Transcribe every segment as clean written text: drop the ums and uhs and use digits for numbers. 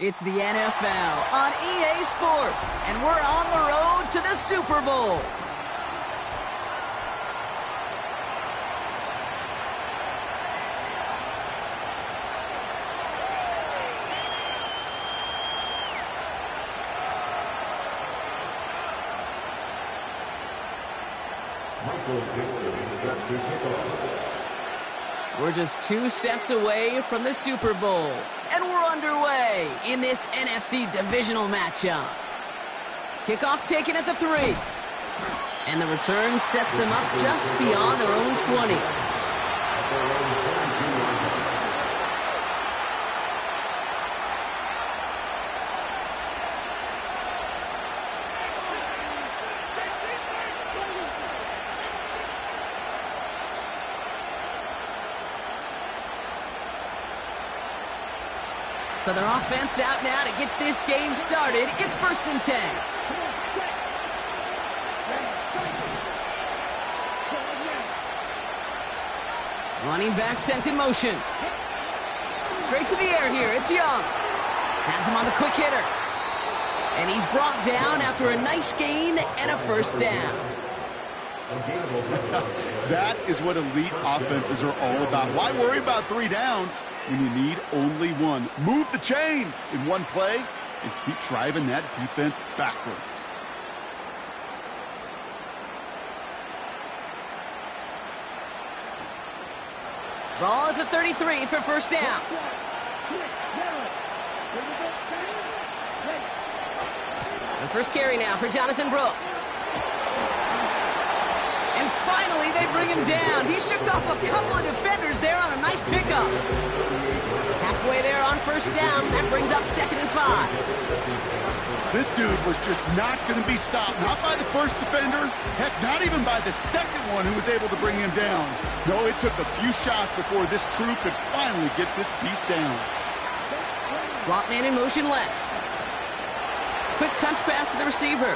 It's the NFL on EA Sports, and we're on the road to the Super Bowl. We're just 2 steps away from the Super Bowl, and we're underway in this NFC divisional matchup. Kickoff taken at the 3, and the return sets them up just beyond their own 20. So their offense out now to get this game started. It's 1st and 10. Running back sent in motion. Straight to the air here. It's Young. Has him on the quick hitter. And he's brought down after a nice gain and a 1st down. That is what elite offenses are all about. Why worry about 3 downs when you need only 1? Move the chains in one play and keep driving that defense backwards. Ball at the 33 for 1st down. The first carry now for Jonathan Brooks. And finally, they bring him down. He shook off a couple of defenders there on a nice pickup. Halfway there on 1st down. That brings up 2nd and 5. This dude was just not going to be stopped. Not by the first defender. Heck, not even by the second one who was able to bring him down. No, it took a few shots before this crew could finally get this piece down. Slot man in motion left. Quick touch pass to the receiver.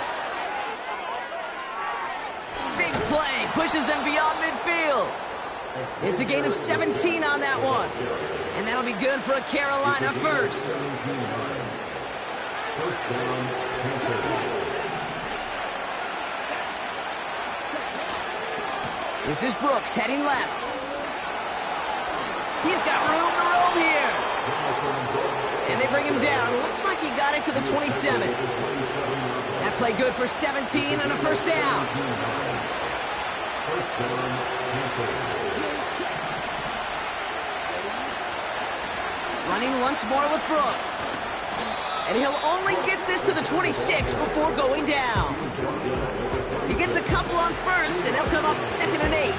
Big play, pushes them beyond midfield. It's a gain of 17 on that one. And that'll be good for a Carolina 1st. This is Brooks heading left. He's got room to roam here. And they bring him down. Looks like he got it to the 27. That play good for 17 and a 1st down. Running once more with Brooks. And he'll only get this to the 26 before going down. He gets a couple on 1st, and they'll come up 2nd and 8.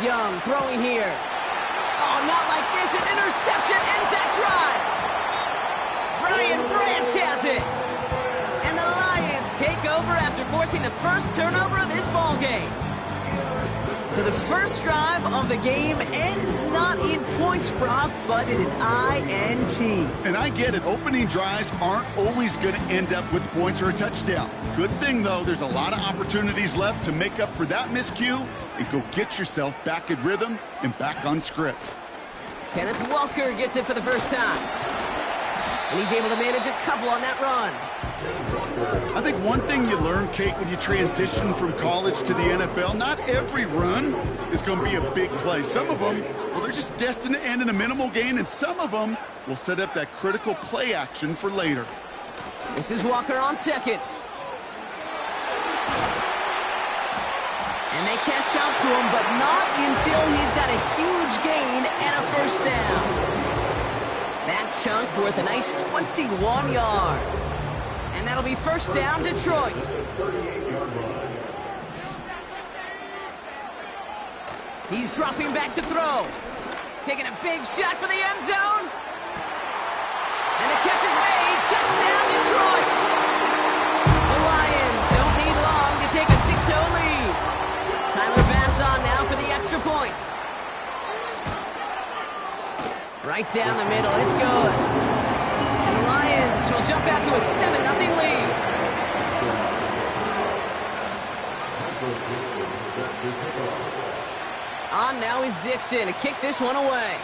Young throwing here. Oh, not like this. An interception ends that drive. Brian Branch has it. And the Lions take over after forcing the first turnover of this ball game. So the first drive of the game ends not in points, Brock, but in an INT. And I get it. Opening drives aren't always going to end up with points or a touchdown. Good thing, though, there's a lot of opportunities left to make up for that miscue and go get yourself back in rhythm and back on script. Kenneth Walker gets it for the first time. And he's able to manage a couple on that run. I think one thing you learn, Kate, when you transition from college to the NFL, not every run is going to be a big play. Some of them, well, they're just destined to end in a minimal gain, and some of them will set up that critical play action for later. This is Walker on 2nd. And they catch up to him, but not until he's got a huge gain and a 1st down. That chunk worth a nice 21 yards. And that'll be 1st down, Detroit. He's dropping back to throw. Taking a big shot for the end zone. And the catch is made. Touchdown, Detroit. The Lions don't need long to take a 6-0 lead. Tyler Bass on now for the extra point. Right down the middle. It's good. And the Lions will jump out to a 7-0 lead. On now is Dixon to kick this one away.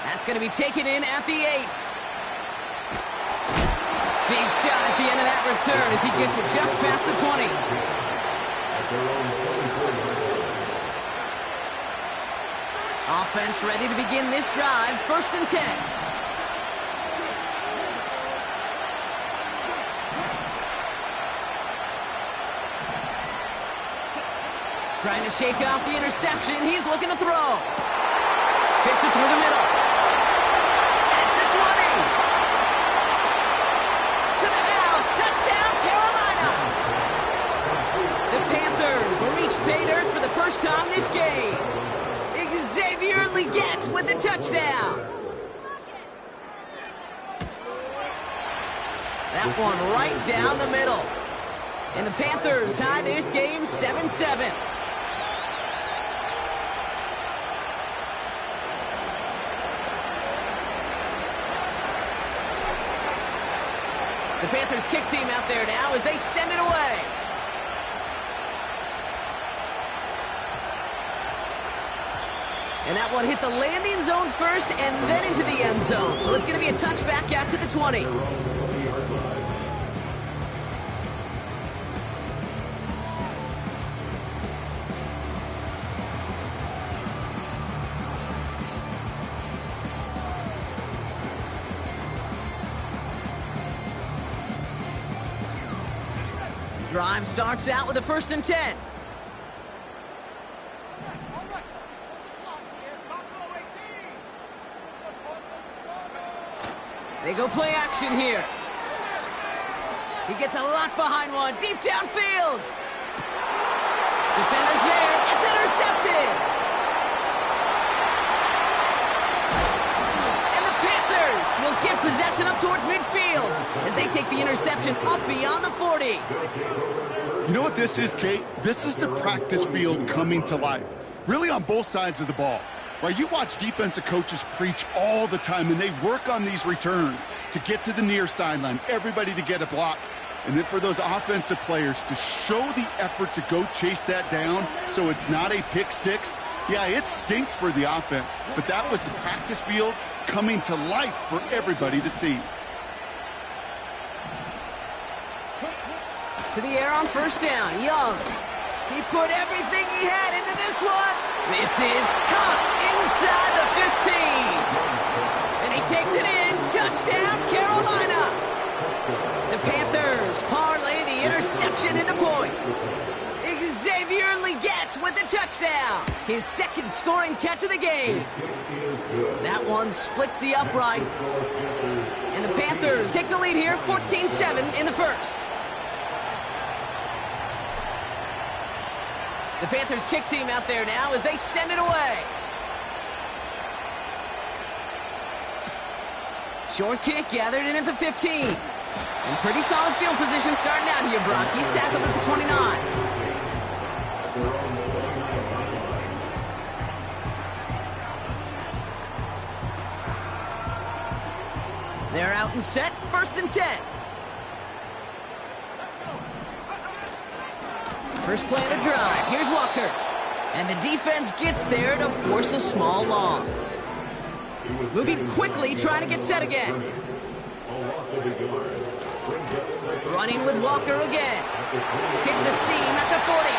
That's going to be taken in at the 8. Big shot at the end of that return as he gets it just past the 20. Offense ready to begin this drive. 1st and 10. Trying to shake off the interception. He's looking to throw. Fits it through the middle. At the 20. To the house. Touchdown, Carolina. The Panthers reach pay dirt for the first time this game. Xavier Legette with the touchdown. That one right down the middle. And the Panthers tie this game 7-7. The Panthers kick team out there now as they send it away. And that one hit the landing zone first and then into the end zone. So it's going to be a touchback out to the 20. Drive starts out with a 1st and 10. They go play action here. He gets a lock behind one, deep downfield. Defenders there, it's intercepted. And the Panthers will get possession up towards midfield as they take the interception up beyond the 40. You know what this is, Kate? This is the practice field coming to life. Really on both sides of the ball. Right, you watch defensive coaches preach all the time, and they work on these returns to get to the near sideline, everybody to get a block. And then for those offensive players to show the effort to go chase that down so it's not a pick six, yeah, it stinks for the offense. But that was the practice field coming to life for everybody to see. To the air on 1st down, Young. He put everything he had into this one. This is caught inside the 15. And he takes it in. Touchdown, Carolina. The Panthers parlay the interception into points. Xavier Legette with the touchdown. His 2nd scoring catch of the game. That one splits the uprights. And the Panthers take the lead here, 14-7 in the 1st. The Panthers kick team out there now as they send it away. Short kick gathered in at the 15. And pretty solid field position starting out here, Brock. He's tackled at the 29. They're out and set, 1st and 10. First play of the drive. Here's Walker. And the defense gets there to force a small loss. Moving quickly, trying to get set again. Running with Walker again. Hits a seam at the 40.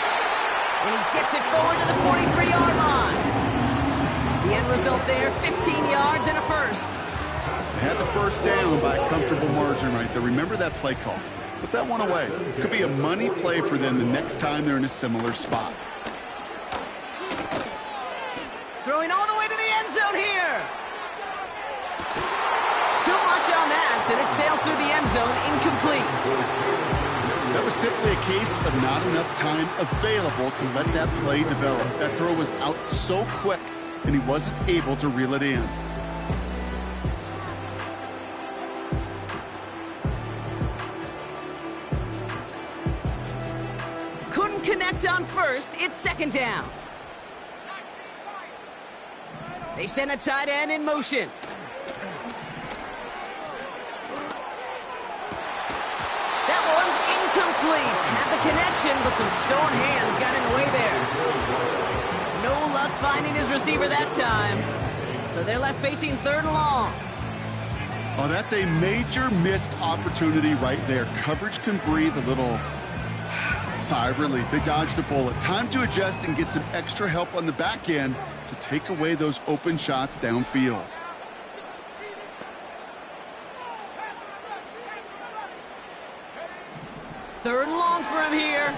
And he gets it forward to the 43-yard line. The end result there, 15 yards and a 1st. They had the 1st down by a comfortable margin right there. Remember that play call. Put that one away. Could be a money play for them the next time they're in a similar spot. Throwing all the way to the end zone here. Too much on that, and it sails through the end zone, incomplete. That was simply a case of not enough time available to let that play develop. That throw was out so quick, and he wasn't able to reel it in. Couldn't connect on 1st. It's 2nd down. They send a tight end in motion. That one's incomplete. complete. Had the connection, but some stone hands got in the way there. No luck finding his receiver that time. So they're left facing 3rd and long. Oh, that's a major missed opportunity right there. Coverage can breathe a little sigh of relief. They dodged a bullet. Time to adjust and get some extra help on the back end to take away those open shots downfield. Third and long for him here.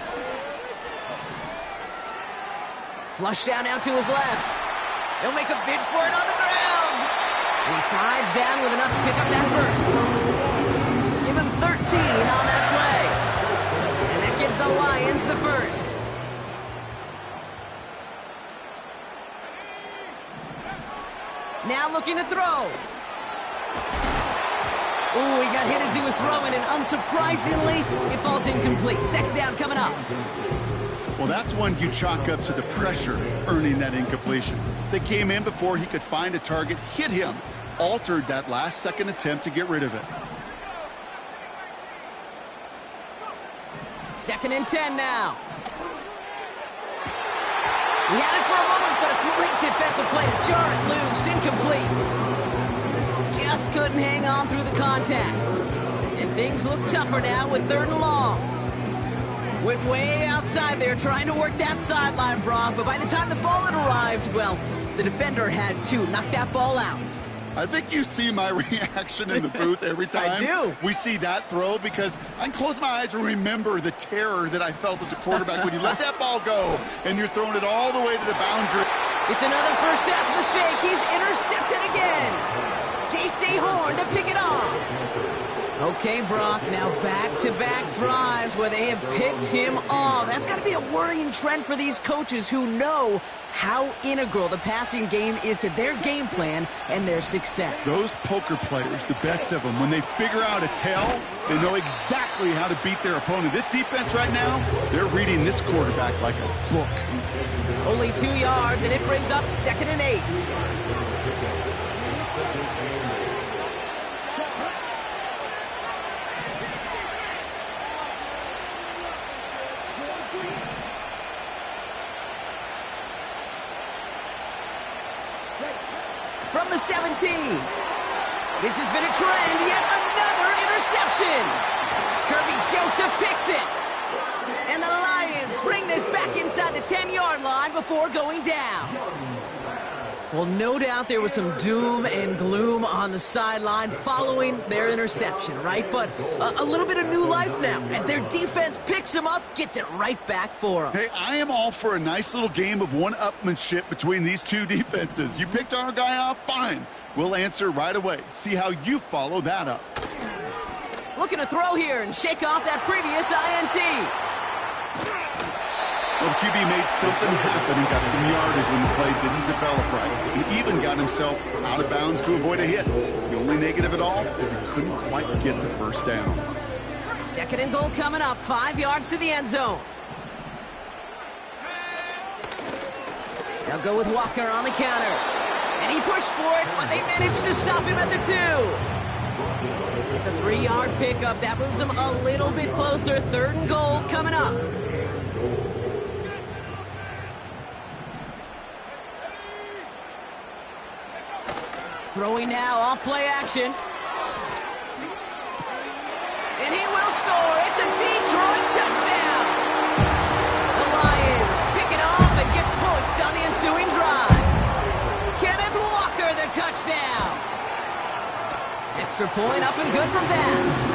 Flush down now to his left. He'll make a bid for it on the ground. And he slides down with enough to pick up that first. Give him 13 on that play. And that gives the Lions the first. Now looking to throw. Ooh, he got hit as he was throwing, and unsurprisingly, it falls incomplete. 2nd down coming up. Well, that's one you chalk up to the pressure earning that incompletion. They came in before he could find a target, hit him, altered that last-second attempt to get rid of it. 2nd and 10 now. He had it for a moment, but a great defensive play to jar it loose. Incomplete. Just couldn't hang on through the contact. And things look tougher now with 3rd and long. Went way outside there trying to work that sideline, Brock, but by the time the ball had arrived, well, the defender had to knock that ball out. I think you see my reaction in the booth every time I do. We see that throw, because I can close my eyes and remember the terror that I felt as a quarterback when you let that ball go and you're throwing it all the way to the boundary. It's another first half mistake. He's intercepted again. J.C. Horn to pick it off. Okay, Brock, now back-to-back drives where they have picked him off. That's got to be a worrying trend for these coaches who know how integral the passing game is to their game plan and their success. Those poker players, the best of them, when they figure out a tell, they know exactly how to beat their opponent. This defense right now, they're reading this quarterback like a book. Only 2 yards, and it brings up 2nd and 8. From the 17. This has been a trend, yet another interception. Kirby Joseph picks it. And the Lions bring this back inside the 10-yard line before going down. Well, no doubt there was some doom and gloom on the sideline following their interception, right? But a little bit of new life now as their defense picks them up, gets it right back for them. Hey, I am all for a nice little game of one-upmanship between these two defenses. You picked our guy off, fine. We'll answer right away. See how you follow that up. Looking to throw here and shake off that previous INT. Well, the QB made something happen and got some yardage when the play didn't develop right. And even got himself out of bounds to avoid a hit. The only negative at all is he couldn't quite get the first down. 2nd and goal coming up, 5 yards to the end zone. They'll go with Walker on the counter. And he pushed for it, but they managed to stop him at the 2. It's a 3-yard pickup. That moves him a little bit closer. 3rd and goal coming up. Throwing now, off play action. And he will score. It's a Detroit touchdown. The Lions pick it off and get points on the ensuing drive. Kenneth Walker, the touchdown. Extra point up and good from Bass.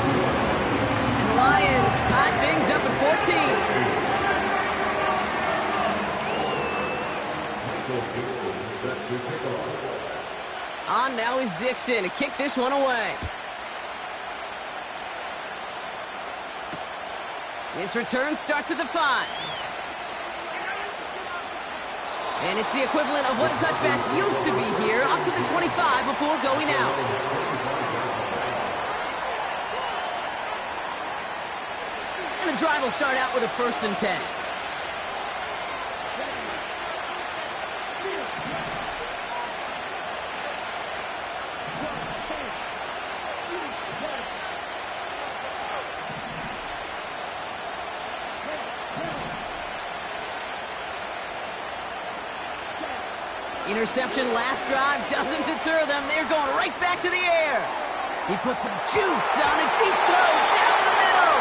And Lions tie things up at 14. On now is Dixon to kick this one away. His return starts at the 5. And it's the equivalent of what a touchback used to be here, up to the 25 before going out. And the drive will start out with a 1st and 10. Interception last drive doesn't deter them. They're going right back to the air. He puts some juice on a deep throw down the middle.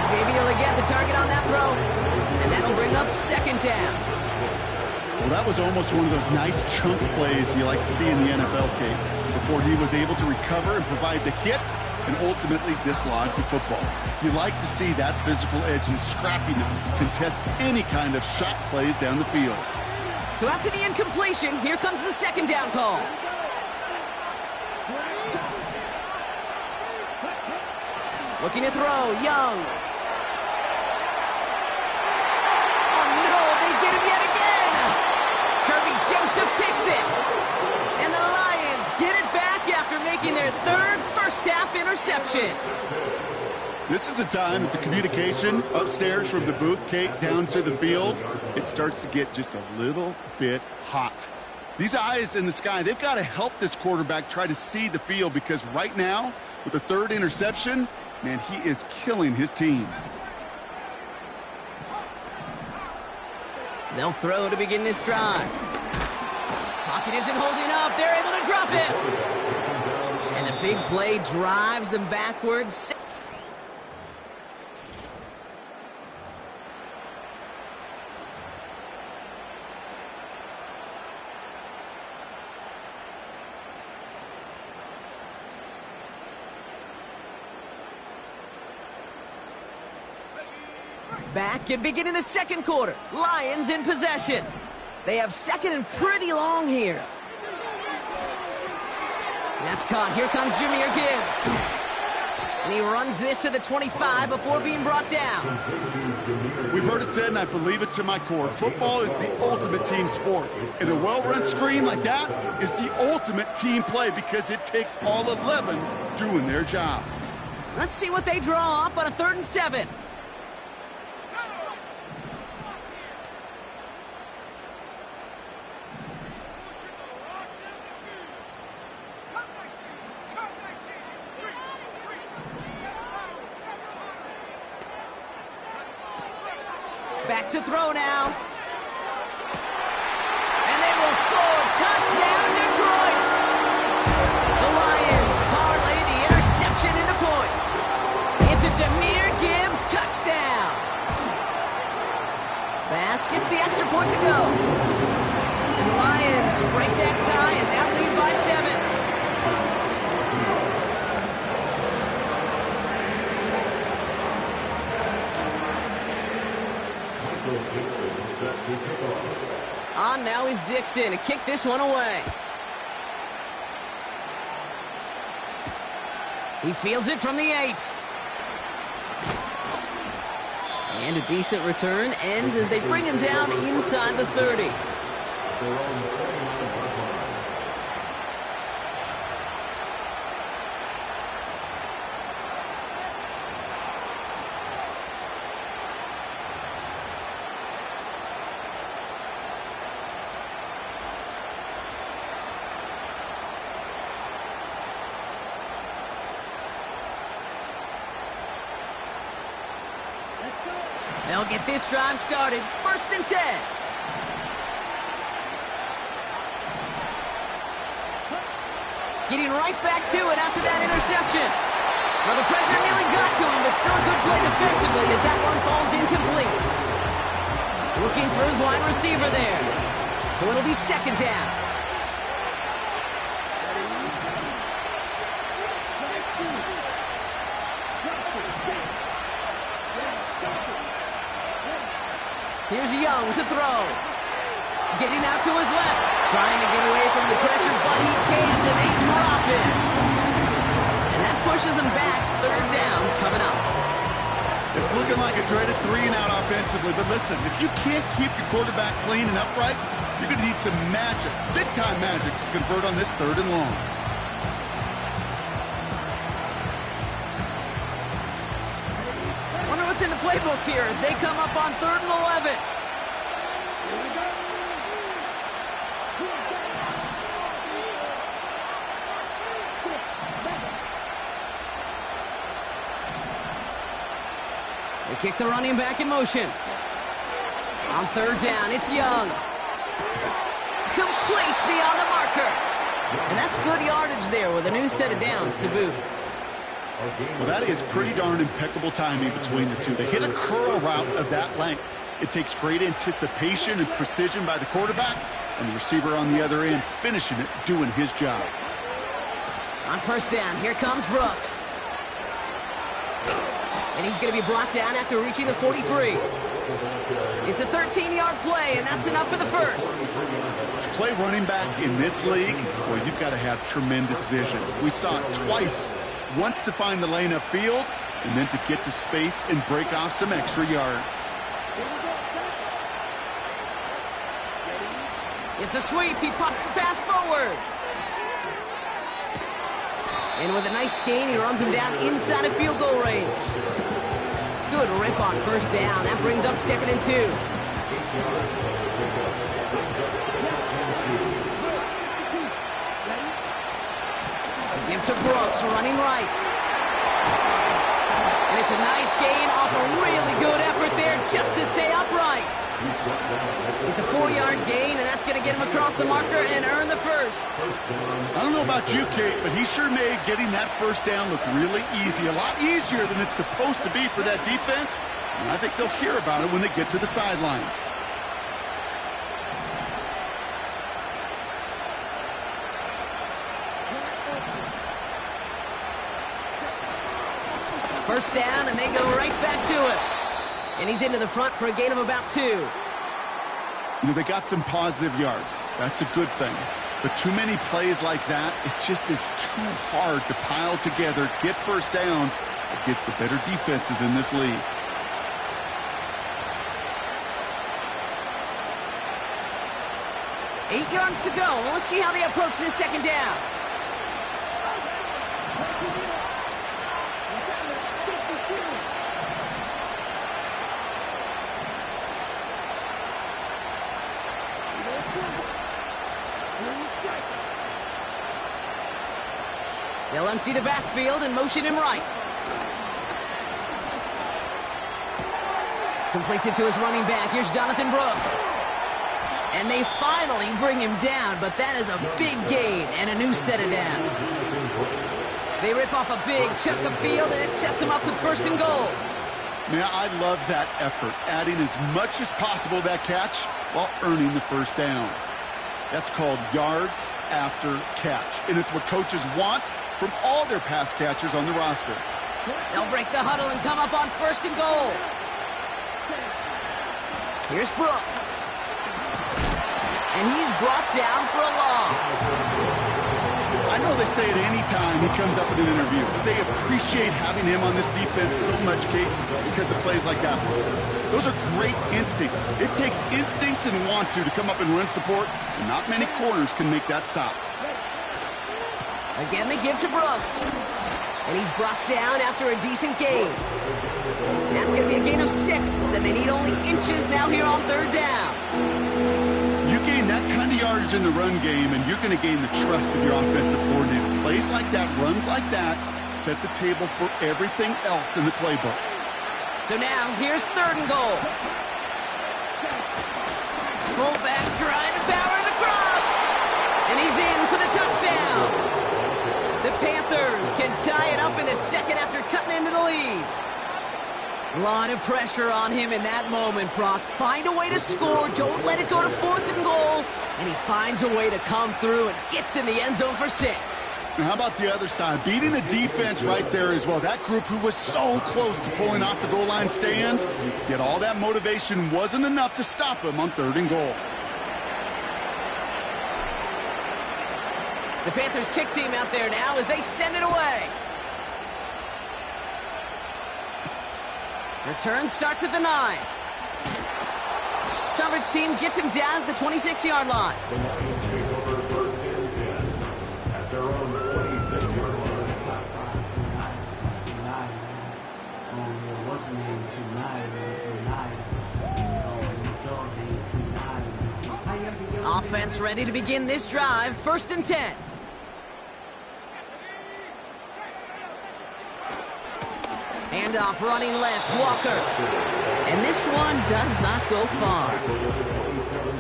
He's able to get the target on that throw, and that'll bring up second down. Well, that was almost one of those nice chunk plays you like to see in the NFL, Kate, before he was able to recover and provide the hit and ultimately dislodge the football. You like to see that physical edge and scrappiness to contest any kind of shot plays down the field. So after the incompletion, here comes the second down call. Looking to throw, Young. Oh no, they get him yet again! Kirby Joseph picks it! And the Lions get it back after making their third first-half interception. This is a time that the communication upstairs from the booth, Kate, down to the field, it starts to get just a little bit hot. These eyes in the sky, they've got to help this quarterback try to see the field, because right now, with the third interception, man, he is killing his team. They'll throw to begin this drive. Pocket isn't holding up. They're able to drop it. And the big play drives them backwards. Back and beginning the second quarter. Lions in possession. They have second and pretty long here. That's caught. Here comes Jahmyr Gibbs. And he runs this to the 25 before being brought down. We've heard it said, and I believe it to my core, football is the ultimate team sport. And a well-run screen like that is the ultimate team play, because it takes all 11 doing their job. Let's see what they draw up on a 3rd and 7. Back to throw now. And they will score. Touchdown, Detroit. The Lions parlay the interception into points. It's a Jahmyr Gibbs touchdown. Bass gets the extra point to go. And the Lions break that tie and now lead by 7. On now is Dixon to kick this one away. He fields it from the 8. And a decent return ends as they bring him down inside the 30. They'll get this drive started. 1st and 10. Getting right back to it after that interception. Well, the pressure nearly got to him, but still a good play defensively as that one falls incomplete. Looking for his wide receiver there. So it'll be 2nd down. Here's Young to throw. Getting out to his left. Trying to get away from the pressure, but he can't, and they drop it. And that pushes them back. 3rd down coming up. It's looking like a dreaded 3-and-out offensively, but listen, if you can't keep your quarterback clean and upright, you're going to need some magic, big-time magic, to convert on this 3rd and long. What's in the playbook here as they come up on 3rd and 11. They kick the running back in motion. On 3rd down, it's Young. Complete beyond the marker. And that's good yardage there with a new set of downs to boot. Well, that is pretty darn impeccable timing between the two. They hit a curl route of that length. It takes great anticipation and precision by the quarterback, and the receiver on the other end finishing it, doing his job. On first down, here comes Brooks. And he's going to be brought down after reaching the 43. It's a 13-yard play, and that's enough for the first. To play running back in this league, well, you've got to have tremendous vision. We saw it twice. Once to find the lane upfield, and then to get to space and break off some extra yards. It's a sweep. He pops the pass forward. And with a nice gain, he runs him down inside of field goal range. Good rip on first down. That brings up 2nd and 2. Give to Brooks, running right. And it's a nice gain off a really good effort there just to stay upright. It's a 4-yard gain, and that's going to get him across the marker and earn the first. I don't know about you, Kate, but he sure made getting that first down look really easy. A lot easier than it's supposed to be for that defense. And I think they'll hear about it when they get to the sidelines. First down, and they go right back to it. And he's into the front for a gain of about 2. You know, they got some positive yards. That's a good thing. But too many plays like that, it just is too hard to pile together, get first downs against the better defenses in this league. Eight yards to go. Well, let's see how they approach this second down. They'll empty the backfield and motion him right. Completes it to his running back. Here's Jonathan Brooks. And they finally bring him down, but that is a big gain and a new set of downs. They rip off a big chunk of field, and it sets him up with 1st and goal. Man, I love that effort, adding as much as possible to that catch while earning the first down. That's called yards after catch, and it's what coaches want from all their pass catchers on the roster. They'll break the huddle and come up on 1st and goal. Here's Brooks. And he's brought down for a loss. I know they say it any time he comes up in an interview, but they appreciate having him on this defense so much, Kate, because of plays like that. Those are great instincts. It takes instincts and want to come up and run support, and not many corners can make that stop. Again, they give to Brooks. And he's brought down after a decent gain. That's going to be a gain of 6, and they need only inches now here on 3rd down. You gain that kind of yardage in the run game, and you're going to gain the trust of your offensive coordinator. Plays like that, runs like that, set the table for everything else in the playbook. So now, here's 3rd and goal. Fullback trying to power it across. And he's in for the touchdown. The Panthers can tie it up in the second after cutting into the lead. A lot of pressure on him in that moment, Brock. Find a way to score. Don't let it go to 4th and goal. And he finds a way to come through and gets in the end zone for 6. And how about the other side? Beating the defense right there as well. That group who was so close to pulling off the goal line stand, yet all that motivation wasn't enough to stop him on 3rd and goal. The Panthers kick team out there now as they send it away. Return starts at the 9. Coverage team gets him down at the 26-yard line. Offense ready to begin this drive. 1st and 10. Handoff running left, Walker. And this one does not go far.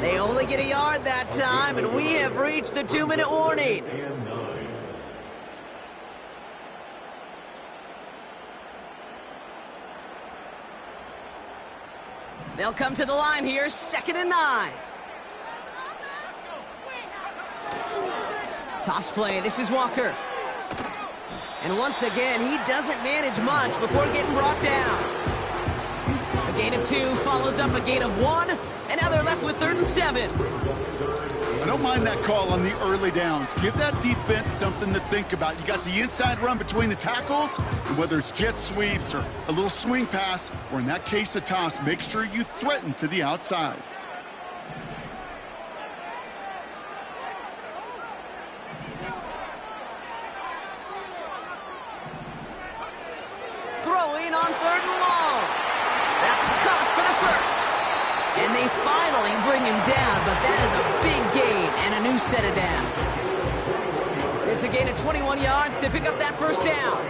They only get a yard that time, and we have reached the 2-minute warning. They'll come to the line here, 2nd and 9. Toss play, this is Walker. And once again, he doesn't manage much before getting brought down. A gain of 2 follows up a gain of 1, and now they're left with 3rd and 7. I don't mind that call on the early downs. Give that defense something to think about. You got the inside run between the tackles, and whether it's jet sweeps or a little swing pass, or in that case a toss, make sure you threaten to the outside. Throwing on 3rd and long. That's caught for the first. And they finally bring him down, but that is a big gain and a new set of downs. It's a gain of 21 yards to pick up that first down.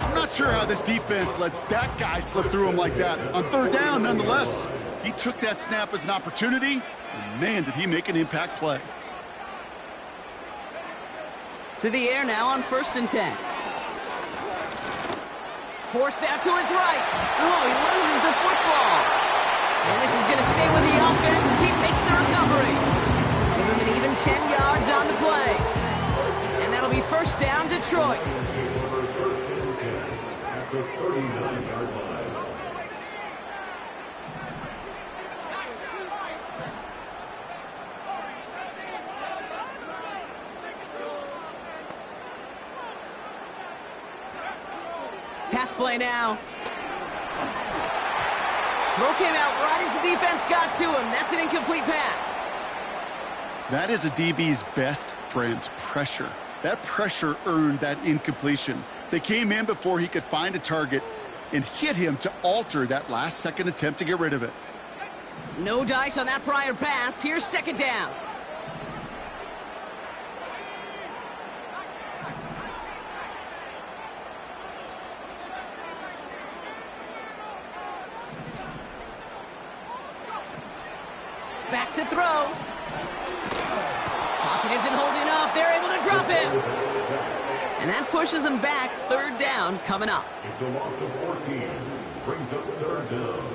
I'm not sure how this defense let that guy slip through him like that. On 3rd down, nonetheless, he took that snap as an opportunity, and man, did he make an impact play. To the air now on 1st and 10. Forced out to his right. Oh, he loses the football. And this is going to stay with the offense as he makes the recovery. Give him an even 10 yards on the play. And that'll be 1st down, Detroit. Pass play now. Throw came out right as the defense got to him. That's an incomplete pass. That is a DB's best friend, pressure. That pressure earned that incompletion. They came in before he could find a target and hit him to alter that last-second attempt to get rid of it. No dice on that prior pass. Here's 2nd down. Back to throw. Pocket isn't holding up. They're able to drop him. And that pushes them back. 3rd down coming up. It's a loss of 14. Brings up 3rd down.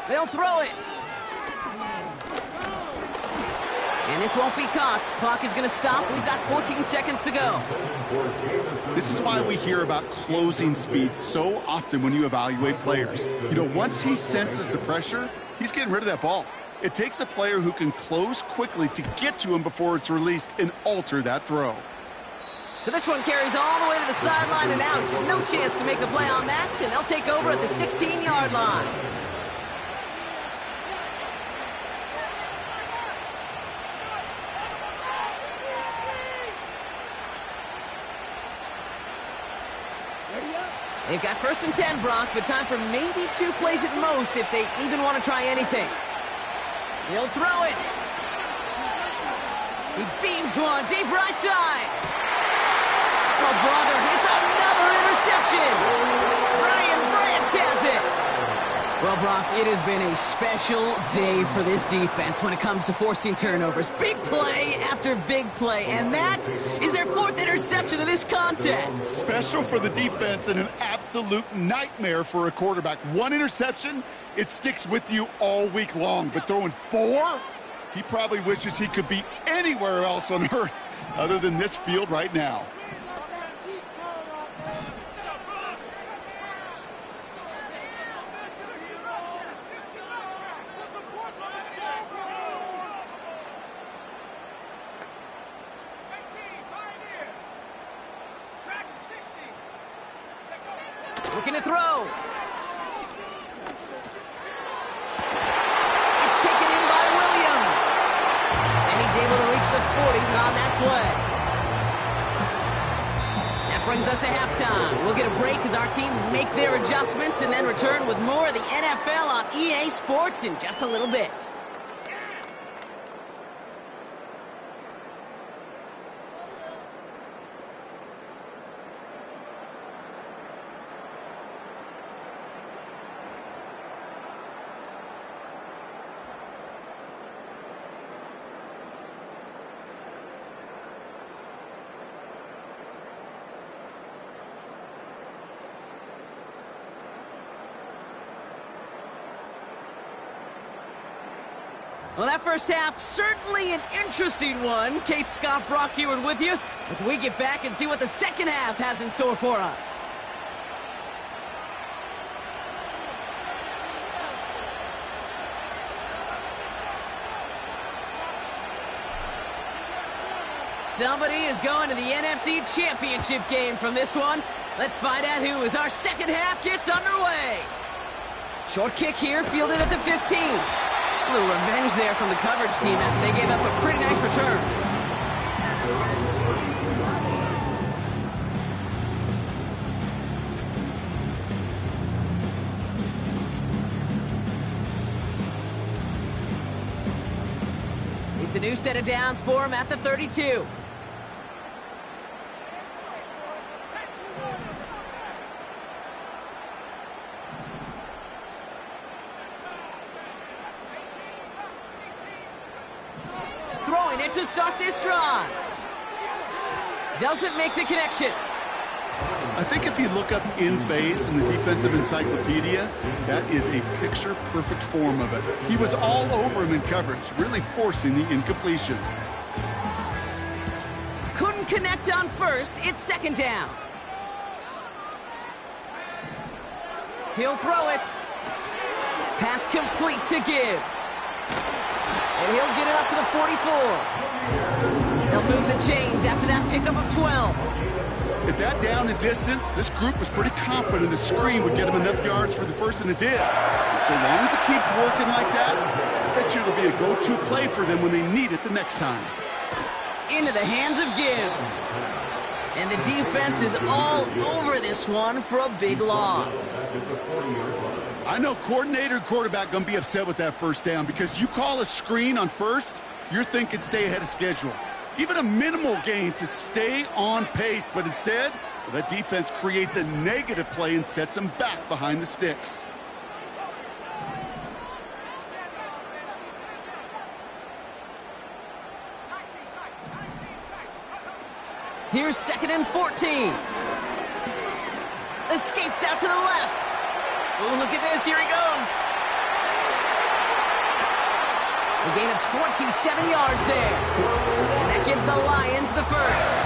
They'll throw it. And this won't be caught. Clock is going to stop. We've got 14 seconds to go. This is why we hear about closing speed so often when you evaluate players. You know, once he senses the pressure, he's getting rid of that ball. It takes a player who can close quickly to get to him before it's released and alter that throw. So this one carries all the way to the sideline and out. No chance to make a play on that, and they'll take over at the 16-yard line. They've got 1st and 10, Brock, but time for maybe 2 plays at most if they even want to try anything. He'll throw it. He beams one deep right side. Oh, brother, it's another interception. Brian Branch has it. Well, Brock, it has been a special day for this defense when it comes to forcing turnovers. Big play after big play, and that is their 4th interception of this contest. Special for the defense and an absolute nightmare for a quarterback. 1 interception, it sticks with you all week long, but throwing 4, he probably wishes he could be anywhere else on earth other than this field right now. Looking to throw. It's taken in by Williams. And he's able to reach the 40 on that play. That that brings us to halftime. We'll get a break as our teams make their adjustments and then return with more of the NFL on EA Sports in just a little bit. Well, that first half, certainly an interesting one. Kate, Scott, Brock Eward with you as we get back and see what the second half has in store for us. Somebody is going to the NFC Championship game from this one. Let's find out who as our second half gets underway. Short kick here, fielded at the 15. A little revenge there from the coverage team after they gave up a pretty nice return. It's a new set of downs for him at the 32. Throwing it to start this drive. Doesn't make the connection. I think if you look up in phase in the defensive encyclopedia, that is a picture-perfect form of it. He was all over him in coverage, really forcing the incompletion. Couldn't connect on first. It's second down. He'll throw it. Pass complete to Gibbs. And he'll get it up to the 44. They'll move the chains after that pickup of 12. At that down and distance, this group was pretty confident the screen would get him enough yards for the first, and it did. And so long as it keeps working like that, I bet you it'll be a go-to play for them when they need it the next time. Into the hands of Gibbs. And the defense is all over this one for a big loss. I know coordinator and quarterback going to be upset with that first down because you call a screen on first, you're thinking stay ahead of schedule. Even a minimal gain to stay on pace, but instead, that defense creates a negative play and sets them back behind the sticks. Here's 2nd and 14. Escapes out to the left. Oh, look at this. Here he goes. A gain of 27 yards there. And that gives the Lions the first.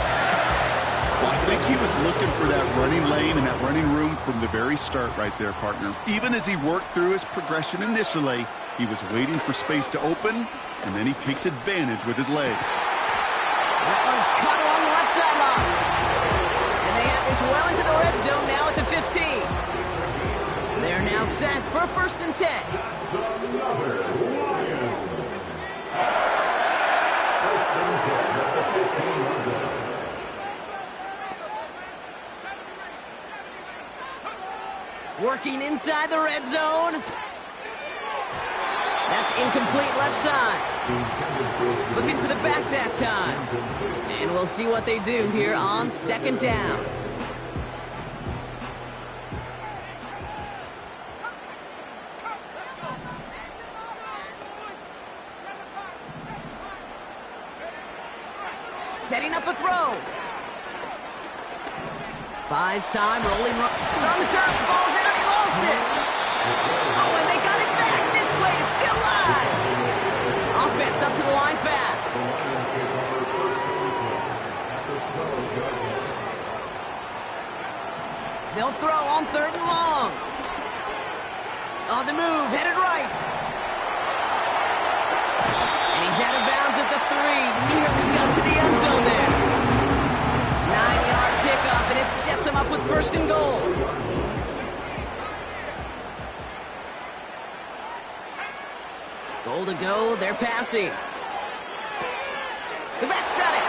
Well, I think he was looking for that running lane and that running room from the very start right there, partner. Even as he worked through his progression initially, he was waiting for space to open, and then he takes advantage with his legs. That one's caught along the left sideline. And they have this well into the red zone now at the 15. They're now set for 1st and 10. Working inside the red zone. That's incomplete left side. Looking for the back that time. And we'll see what they do here on 2nd down. Setting up a throw. Buys time, rolling. It's on the turf, the ball's out, he lost it. Oh, and they got it back. This play is still live. Offense up to the line fast. They'll throw on 3rd and long. On the move, headed right. And he's out of bounds at the 3. Nearly got to the end zone there. 9-yard pickup, and it sets him up with 1st and goal. Goal to go, they're passing. The back's got it.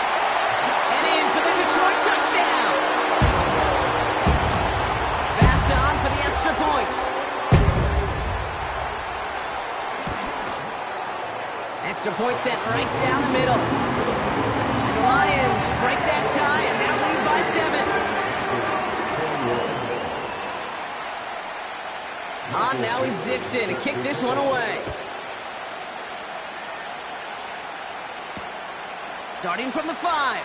And in for the Detroit touchdown. Extra point sent right down the middle. And the Lions break that tie and now lead by 7. On now is Dixon to kick this one away. Starting from the 5.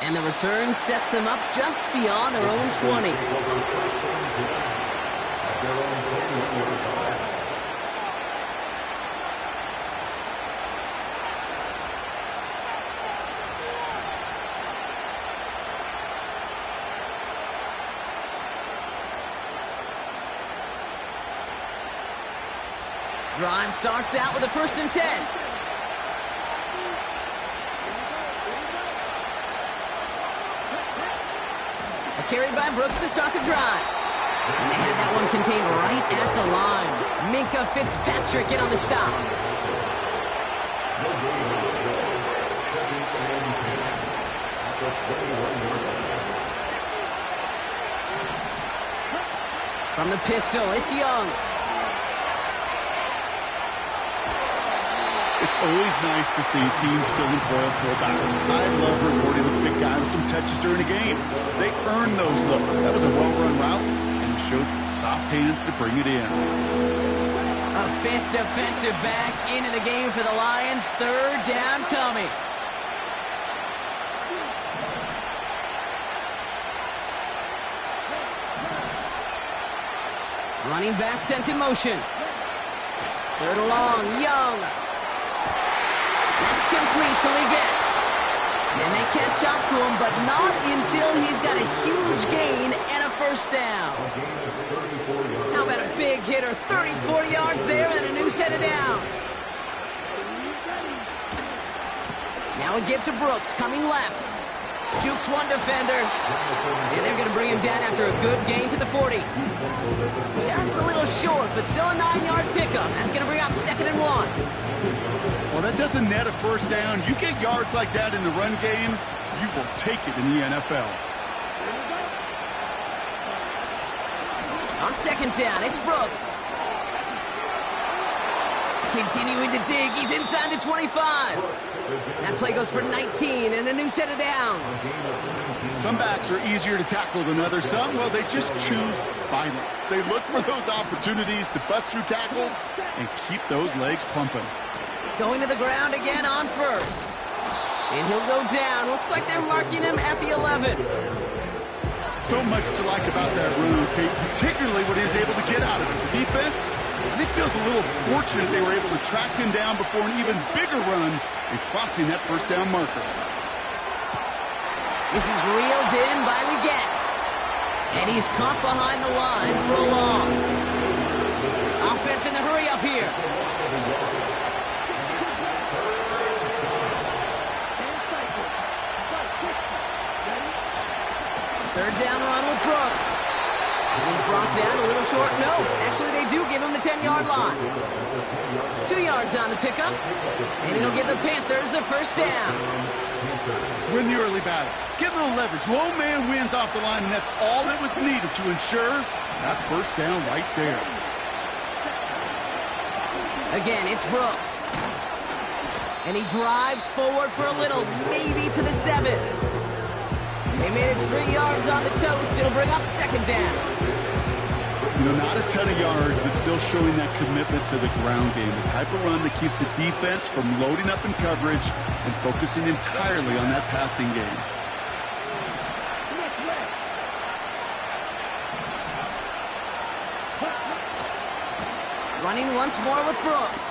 And the return sets them up just beyond their own 20. Drive starts out with a 1st and 10. Carried by Brooks to start the drive. And they had that one contained right at the line. Minka Fitzpatrick in on the stop. From the pistol, it's Young. It's always nice to see teams still employ a fullback. I love rewarding a big guy with some touches during a game. They earn those looks. That was a well-run route, and he showed some soft hands to bring it in. A 5th defensive back into the game for the Lions. 3rd down coming. Running back sent in motion. 3rd and long, Young. That's complete till he gets. And they catch up to him, but not until he's got a huge gain and a 1st down. How about a big hitter? 30, 40 yards there and a new set of downs. Now a give to Brooks, coming left. Jukes one defender. And they're going to bring him down after a good gain to the 40. Just a little short, but still a 9-yard pickup. That's going to bring up 2nd and 1. Well, that doesn't net a 1st down. You get yards like that in the run game, you will take it in the NFL. On 2nd down, it's Brooks. Continuing to dig, he's inside the 25. That play goes for 19 and a new set of downs. Some backs are easier to tackle than others. Some, well, they just choose violence. They look for those opportunities to bust through tackles and keep those legs pumping. Going to the ground again on 1st. And he'll go down. Looks like they're marking him at the 11. So much to like about that run, Kate, particularly what he was able to get out of it. The defense, I think, feels a little fortunate they were able to track him down before an even bigger run and crossing that 1st down marker. This is reeled in by Leggett. And he's caught behind the line for a loss. Offense in the hurry up here. Third down run with Brooks. And he's brought down a little short. No, actually they do give him the 10-yard line. 2 yards on the pickup. And it'll give the Panthers a 1st down. Win the early battle. Get a little leverage. Low man wins off the line, and that's all that was needed to ensure that 1st down right there. Again, it's Brooks. And he drives forward for a little, maybe to the 7. They managed 3 yards on the totes. It'll bring up 2nd down. You know, not a ton of yards, but still showing that commitment to the ground game. The type of run that keeps the defense from loading up in coverage and focusing entirely on that passing game. Running once more with Brooks.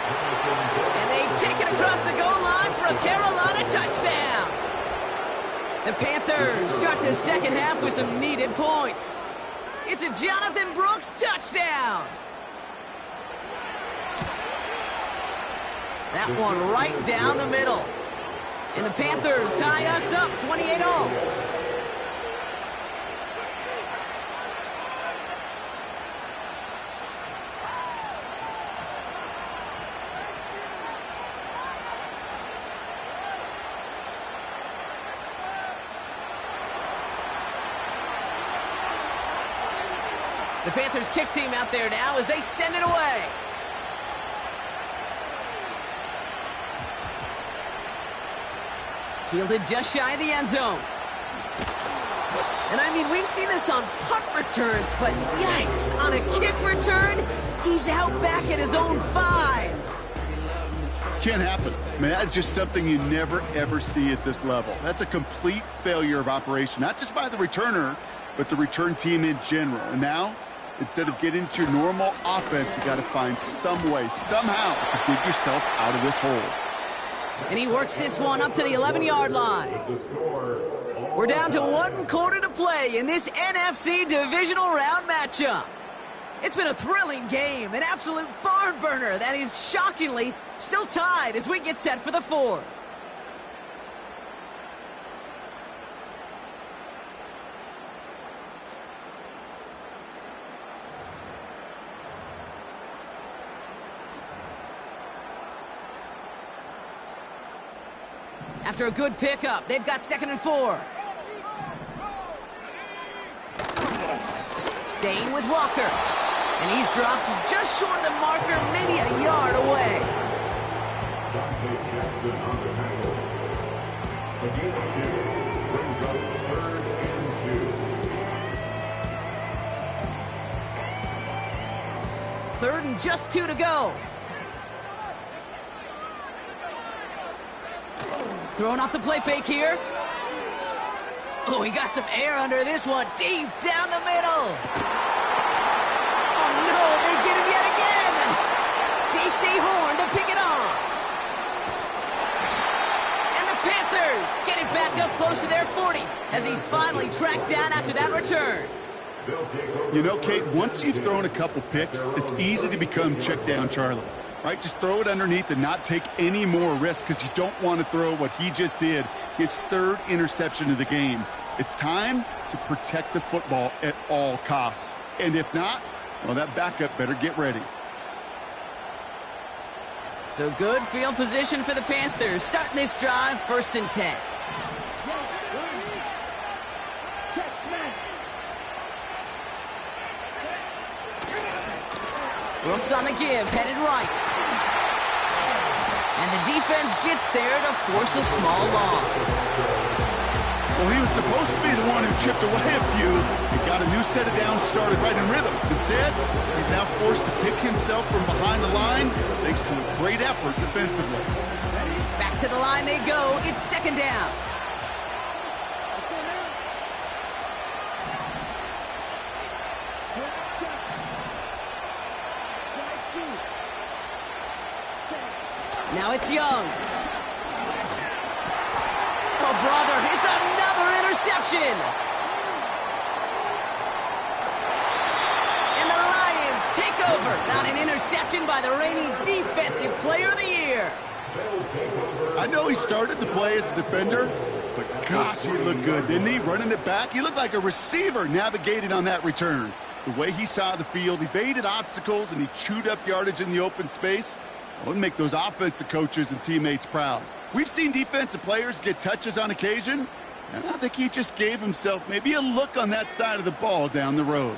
And they take it across the goal line for a Carolina touchdown. The Panthers start the 2nd half with some needed points. It's a Jonathan Brooks touchdown. That one right down the middle. And the Panthers tie us up 28-all. The Panthers kick team out there now as they send it away. Fielded just shy of the end zone. And I mean, we've seen this on punt returns, but yikes, on a kick return, he's out back at his own 5. Can't happen. I mean, that's just something you never, ever see at this level. That's a complete failure of operation, not just by the returner, but the return team in general. And now, instead of getting to your normal offense, you got to find some way, somehow, to dig yourself out of this hole. And he works this one up to the 11-yard line. We're down to 1 quarter to play in this NFC divisional round matchup. It's been a thrilling game, an absolute barn burner that is shockingly still tied as we get set for the 4th. After a good pickup, they've got 2nd and 4. Staying with Walker. And he's dropped just short of the marker, maybe a yard away. Third and just 2 to go. Throwing off the play fake here. Oh, he got some air under this one. Deep down the middle. Oh, no, they get him yet again. J.C. Horn to pick it off. And the Panthers get it back up close to their 40 as he's finally tracked down after that return. You know, Kate, once you've thrown a couple picks, it's easy to become check down Charlie. Right, just throw it underneath and not take any more risk because you don't want to throw what he just did, his 3rd interception of the game. It's time to protect the football at all costs. And if not, well, that backup better get ready. So good field position for the Panthers. Starting this drive, 1st and 10. Brooks on the give, headed right. And the defense gets there to force a small loss. Well, he was supposed to be the one who chipped away a few and got a new set of downs started right in rhythm. Instead, he's now forced to pick himself from behind the line thanks to a great effort defensively. Back to the line they go. It's 2nd down. Now it's Young. Oh, brother, it's another interception. And the Lions take over. Not an interception by the reigning Defensive Player of the Year. I know he started the play as a defender, but gosh, he looked good, didn't he? Running it back, he looked like a receiver navigating on that return. The way he saw the field, he baited obstacles, and he chewed up yardage in the open space. It would make those offensive coaches and teammates proud. We've seen defensive players get touches on occasion, and I think he just gave himself maybe a look on that side of the ball down the road.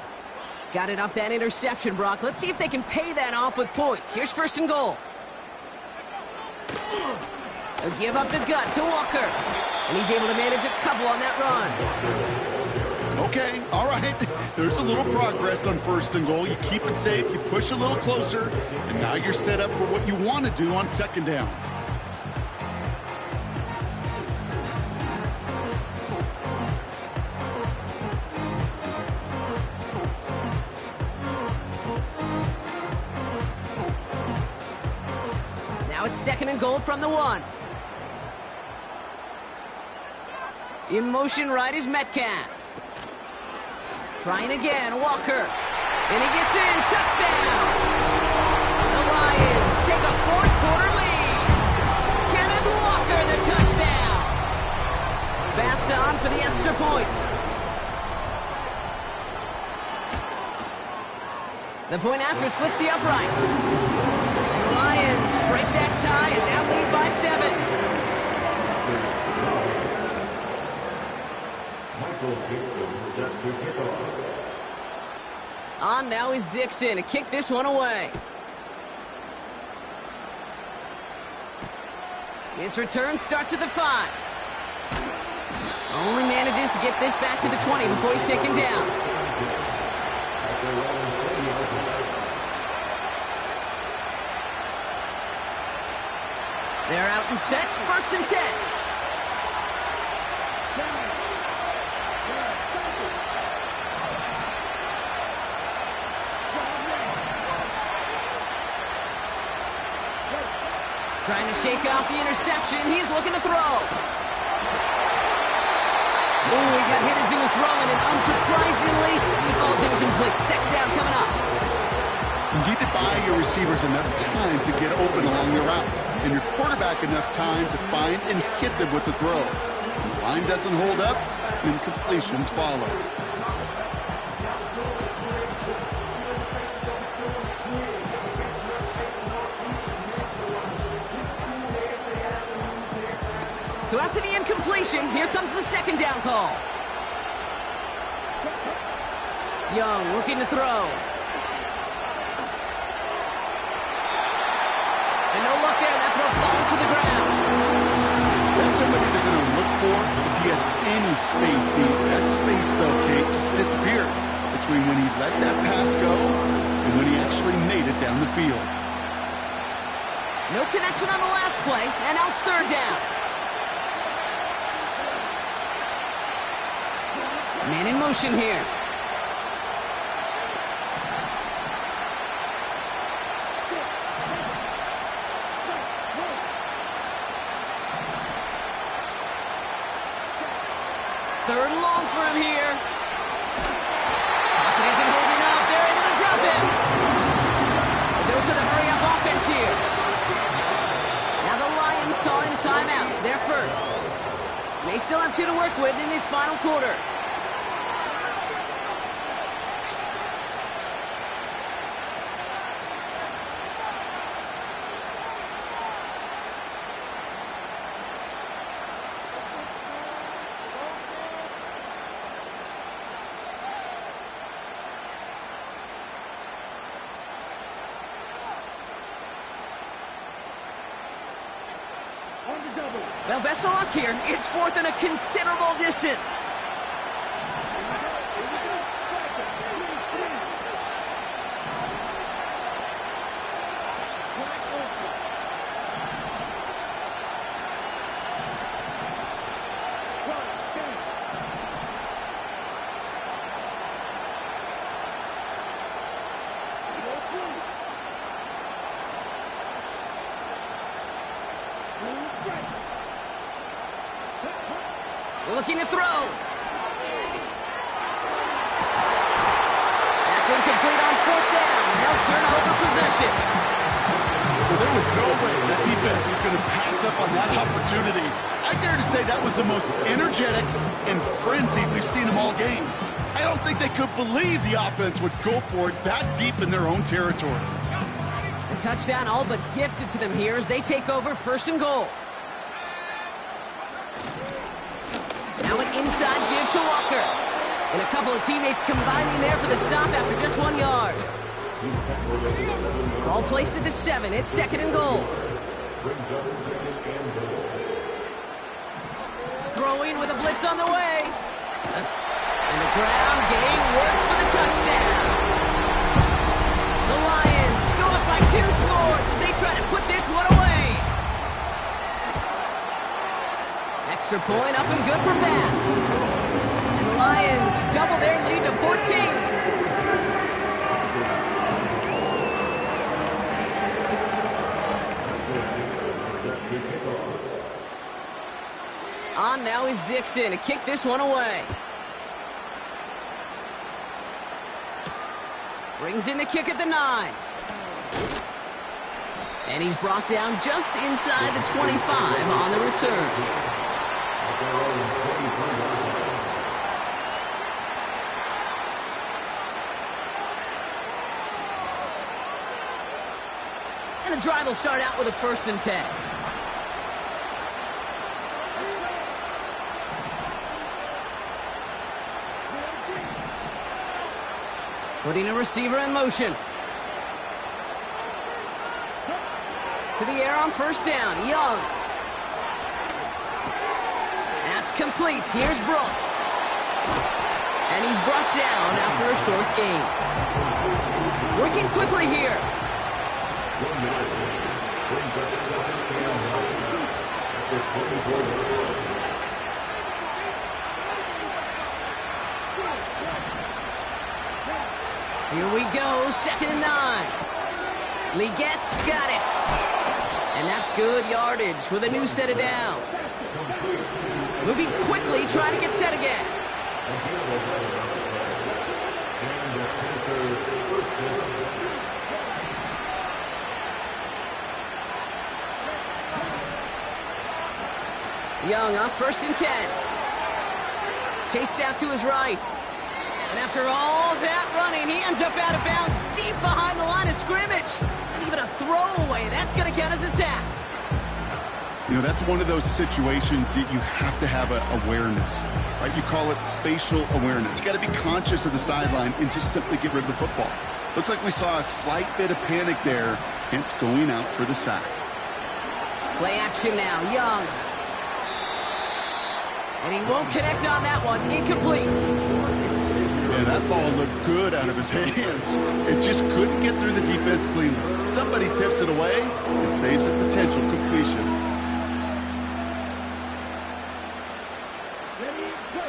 Got it off that interception, Brock. Let's see if they can pay that off with points. Here's 1st and goal. They'll give up the gut to Walker, and he's able to manage a couple on that run. Okay, all right. There's a little progress on 1st and goal. You keep it safe, you push a little closer, and now you're set up for what you want to do on 2nd down. Now it's 2nd and goal from the 1. In motion right is Metcalf. Trying again, Walker. And he gets in, touchdown! The Lions take a 4th quarter lead. Kenneth Walker, the touchdown. Pass on for the extra point. The point after splits the uprights. And the Lions break that tie and now lead by 7. On now is Dixon to kick this one away. His return starts at the 5. manages to get this back to the 20 before he's taken down. They're out and set, 1st and 10. Trying to shake off the interception. He's looking to throw. Ooh, he got hit as he was throwing, and unsurprisingly, he falls incomplete. 2nd down coming up. You need to buy your receivers enough time to get open along your route, and your quarterback enough time to find and hit them with the throw. When the line doesn't hold up, incompletions follow. So after the incompletion, here comes the 2nd down call. Young looking to throw. And no luck there. That throw falls to the ground. That's somebody they're going to look for if he has any space deep. That space, though, Kate, just disappeared between when he let that pass go and when he actually made it down the field. No connection on the last play, and now it's 3rd down. Man in motion here. Third and long for him here. Pocket isn't holding up. They're able to drop him. A dose of the hurry-up offense here. Now the Lions calling a timeout. They're first. They still have 2 to work with in this final quarter. Well, best of luck here. It's 4th and a considerable distance. Looking to throw. That's incomplete on 4th down, and they'll turn over possession. Well, there was no way that defense was going to pass up on that opportunity. I dare to say that was the most energetic and frenzied we've seen them all game. I don't think they could believe the offense would go for it that deep in their own territory. A touchdown all but gifted to them here as they take over 1st and goal. Now an inside give to Walker. And a couple of teammates combining there for the stop after just 1 yard. Ball placed at the 7. It's 2nd and goal. Throwing with a blitz on the way. And the ground game works for the touchdown. The Lions go up by 2 scores as they try to put this one away. Extra point up and good for Bass. And the Lions double their lead to 14. On now is Dixon to kick this one away. Brings in the kick at the 9. And he's brought down just inside the 25 on the return. And the drive will start out with a 1st and 10. Putting a receiver in motion. To the air on 1st down. Young. That's It's complete. Here's Brooks. And he's brought down after a short gain. Working quickly here. 1 minute. Brings up second and 9. Here we go, 2nd and 9. Legette's got it. And that's good yardage with a new set of downs. Moving quickly, trying to get set again. Young on 1st and 10. Chased out to his right. And after all that running, he ends up out of bounds deep behind the line of scrimmage. Not even a throwaway. That's going to count as a sack. You know, that's one of those situations that you have to have awareness, right? You call it spatial awareness. You got to be conscious of the sideline and just simply get rid of the football. Looks like we saw a slight bit of panic there, hence going out for the sack. Play action now, Young. And he won't connect on that one. Incomplete. Yeah, that ball looked good out of his hands. It just couldn't get through the defense cleanly. Somebody tips it away and saves a potential completion.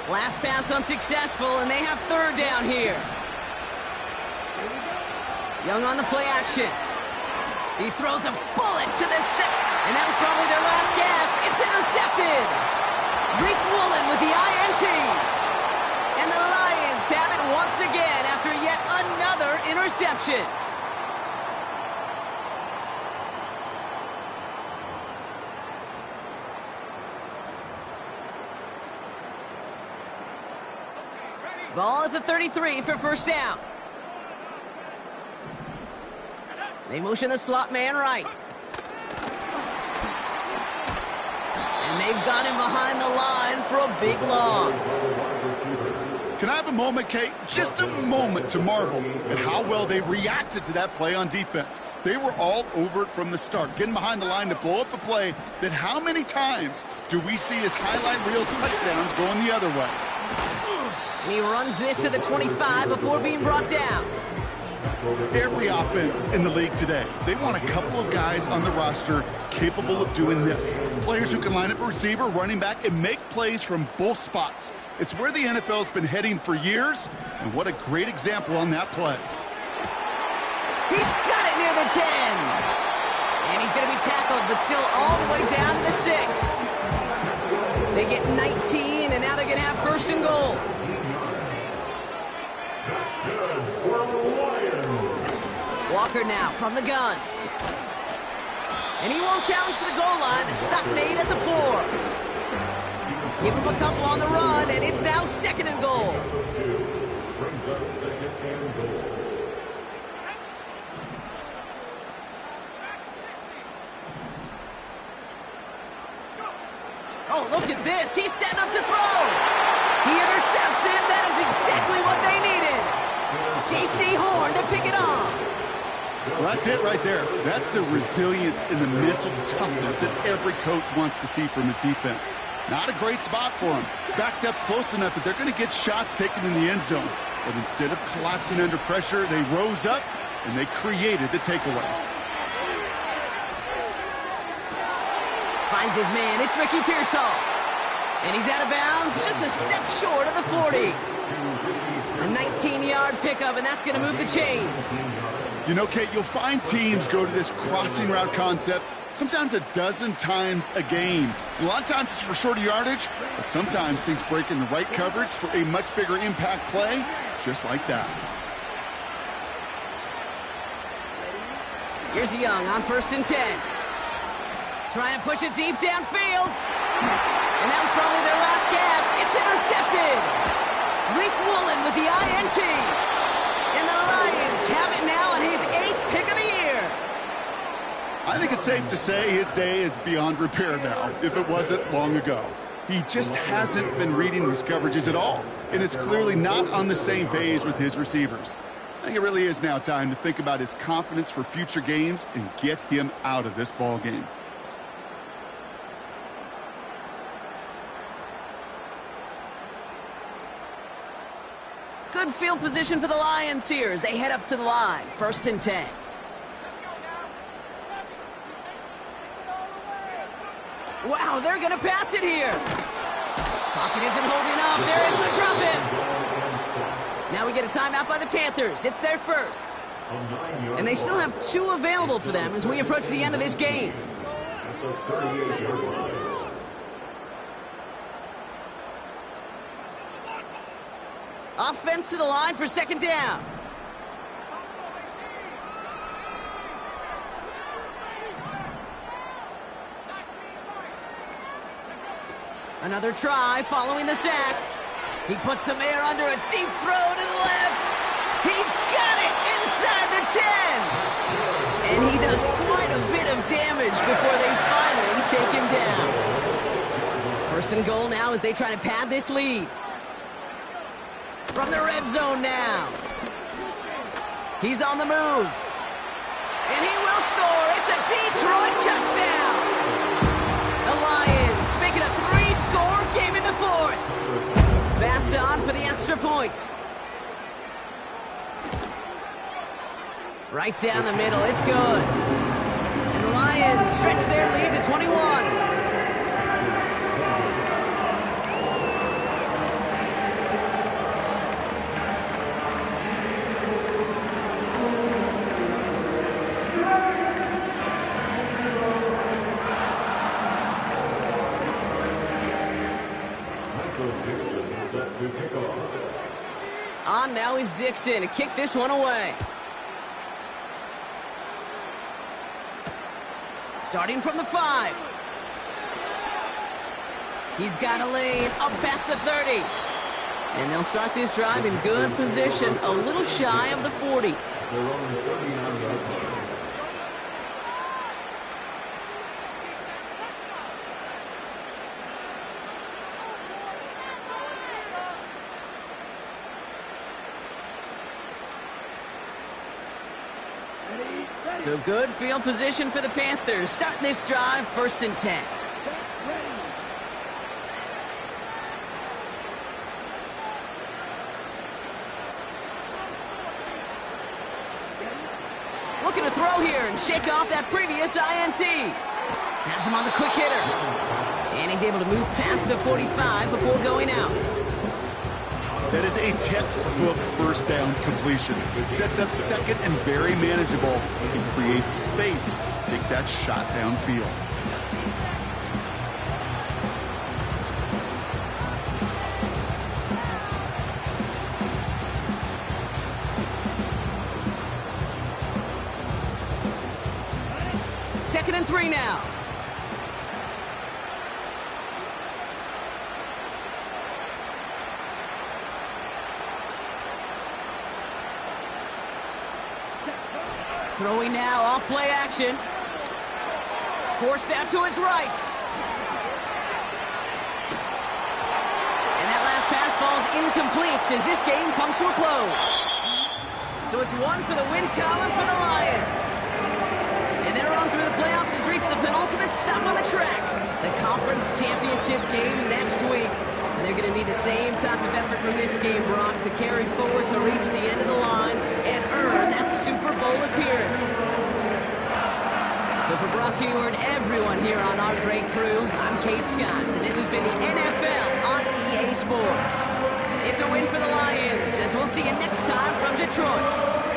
Last pass unsuccessful, and they have 3rd down here. Young on the play action. He throws a bullet to the set, and that was probably their last gasp. It's intercepted. Reek Woolen with the INT. And the Lions have it once again after yet another interception. Ball at the 33 for 1st down. They motion the slot man right. And they've got him behind the line for a big loss. Can I have a moment, Kate? Just a moment to marvel at how well they reacted to that play on defense. They were all over it from the start, getting behind the line to blow up a play that how many times do we see as highlight reel touchdowns going the other way? And he runs this to the 25 before being brought down. Every offense in the league today, they want a couple of guys on the roster capable of doing this. Players who can line up a receiver, running back, and make plays from both spots. It's where the NFL's been heading for years, and what a great example on that play. He's got it near the 10. And he's going to be tackled, but still all the way down to the 6. They get 19, and now they're going to have 1st and goal. Walker now from the gun. And he won't challenge for the goal line. The stop made at the 4. Give him a couple on the run, and it's now 2nd and goal. Brings up 2nd and goal. Oh, look at this. He's setting up to throw. He intercepts it. That is exactly what they needed. J.C. Horn to pick it off. Well, that's it right there. That's the resilience and the mental toughness that every coach wants to see from his defense. Not a great spot for him. Backed up close enough that they're going to get shots taken in the end zone. But instead of collapsing under pressure, they rose up and they created the takeaway. Finds his man. It's Ricky Pearsall. And he's out of bounds, just a step short of the 40. A 19-yard pickup, and that's going to move the chains. You know, Kate, you'll find teams go to this crossing route concept sometimes a dozen times a game. A lot of times it's for shorter yardage, but sometimes things break in the right coverage for a much bigger impact play, just like that. Here's Young on 1st and 10. Trying to push it deep downfield. And that was probably their last gasp. It's intercepted. Reek Woolen with the INT. And the Lions have it now on his 8th pick of the year. I think it's safe to say his day is beyond repair now, if it wasn't long ago. He just hasn't been reading these coverages at all, and it's clearly not on the same page with his receivers. I think it really is now time to think about his confidence for future games and get him out of this ball game. Good field position for the Lions here as they head up to the line. 1st and 10. Wow, they're going to pass it here. Pocket isn't holding up. They're able to drop it. Now we get a timeout by the Panthers. It's their first. And they still have 2 available for them as we approach the end of this game. Offense to the line for 2nd down. Another try following the sack. He puts some air under a deep throw to the left. He's got it inside the 10. And he does quite a bit of damage before they finally take him down. 1st and goal now as they try to pad this lead. From the red zone now. He's on the move. And he will score. It's a Detroit touchdown. The Lions make it a 3-score game in the 4th. Bass on for the extra point. Right down the middle. It's good. And the Lions stretch their lead to 21. On now is Dixon to kick this one away. Starting from the 5. He's got a lane up past the 30. And they'll start this drive in good position, a little shy of the 40. So good field position for the Panthers. Starting this drive, 1st and 10. Looking to throw here and shake off that previous INT. Has him on the quick hitter. And he's able to move past the 45 before going out. That is a textbook 1st down completion. It sets up 2nd and very manageable and creates space to take that shot downfield. Second and 3 now. Throwing now, off play action. Forced out to his right. And that last pass falls incomplete as this game comes to a close. So it's 1 for the win column for the Lions. And their run through the playoffs has reached the penultimate stop on the tracks. The conference championship game next week. And they're going to need the same type of effort from this game, Brock, to carry forward to reach the end of the line and earn that Super Bowl appearance. So for Brock Ewart, everyone here on our great crew, I'm Kate Scott, and this has been the NFL on EA Sports. It's a win for the Lions, as we'll see you next time from Detroit.